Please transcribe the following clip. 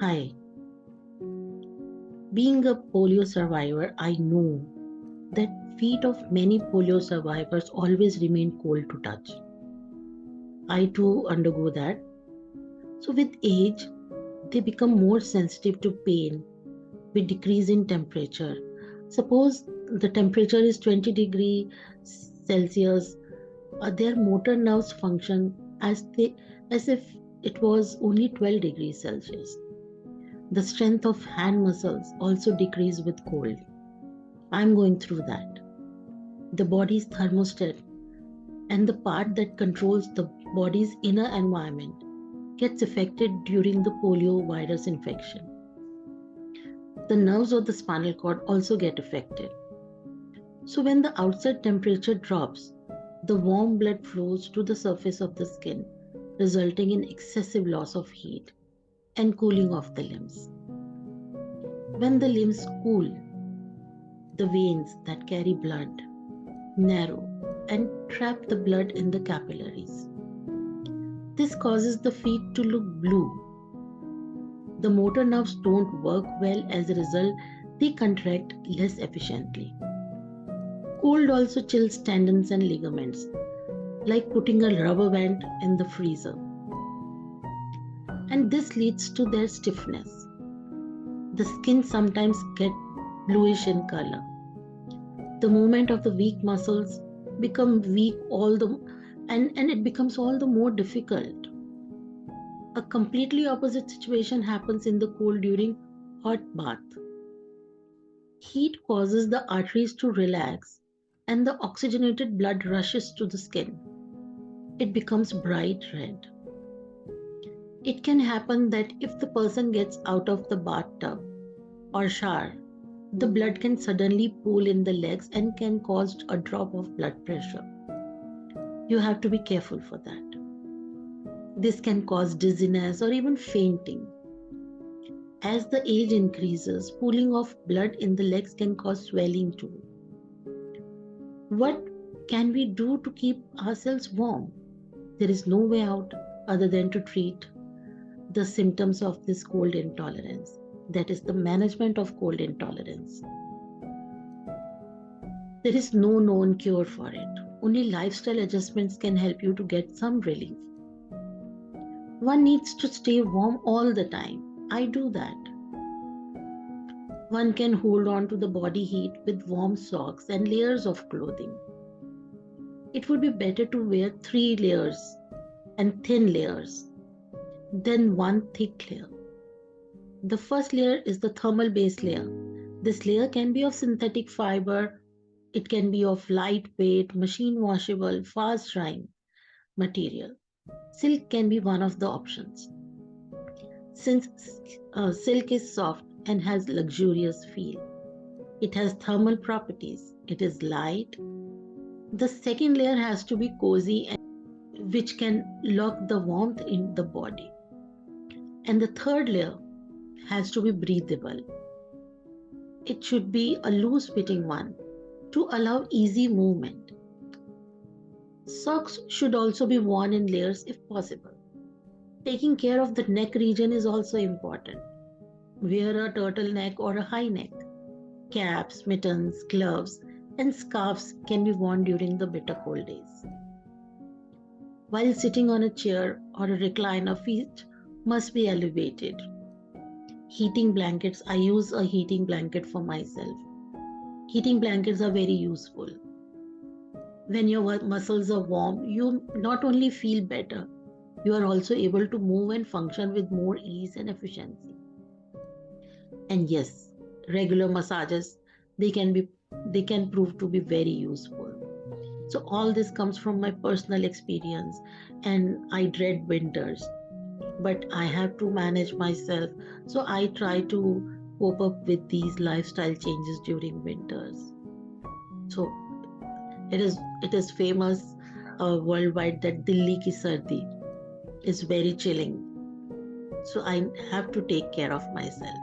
Hi, being a polio survivor, I know that feet of many polio survivors always remain cold to touch. I too undergo that. So with age, they become more sensitive to pain with decrease in temperature. Suppose the temperature is 20 degree Celsius, their motor nerves function as if it was only 12 degrees Celsius. The strength of hand muscles also decrease with cold. I'm going through that. The body's thermostat and the part that controls the body's inner environment gets affected during the polio virus infection. The nerves of the spinal cord also get affected. So when the outside temperature drops, the warm blood flows to the surface of the skin, resulting in excessive loss of heat and cooling of the limbs. When the limbs cool, the veins that carry blood narrow and trap the blood in the capillaries. This causes the feet to look blue. The motor nerves don't work well. As a result, they contract less efficiently. Cold also chills tendons and ligaments, like putting a rubber band in the freezer. And this leads to their stiffness. The skin sometimes gets bluish in color. The movement of the weak muscles become weak and it becomes all the more difficult. A completely opposite situation happens in the cold during hot bath. Heat causes the arteries to relax and the oxygenated blood rushes to the skin. It becomes bright red. It can happen that if the person gets out of the bathtub or shower, the blood can suddenly pool in the legs and can cause a drop of blood pressure. You have to be careful for that. This can cause dizziness or even fainting. As the age increases, pooling of blood in the legs can cause swelling too. What can we do to keep ourselves warm? There is no way out other than to treat the symptoms of this cold intolerance. That is the management of cold intolerance. There is no known cure for it. Only lifestyle adjustments can help you to get some relief. One needs to stay warm all the time. I do that. One can hold on to the body heat with warm socks and layers of clothing. It would be better to wear 3 layers and thin layers than one thick layer. The first layer is the thermal base layer. This layer can be of synthetic fiber. It can be of lightweight, machine washable, fast drying material. Silk can be one of the options. Since silk is soft and has luxurious feel, it has thermal properties, it is light. The second layer has to be cozy and which can lock the warmth in the body. And the third layer has to be breathable. It should be a loose fitting one to allow easy movement. Socks should also be worn in layers if possible. Taking care of the neck region is also important. Wear a turtleneck or a high neck. Caps, mittens, gloves, and scarves can be worn during the bitter cold days. While sitting on a chair or a recliner, feet must be elevated. Heating blankets, I use a heating blanket for myself. Heating blankets are very useful. When your muscles are warm, you not only feel better, you are also able to move and function with more ease and efficiency. And yes, regular massages, they can prove to be very useful. So all this comes from my personal experience, and I dread winters, but I have to manage myself. So I try to cope up with these lifestyle changes during winters. So it is famous worldwide that Delhi ki sardi is very chilling. So I have to take care of myself.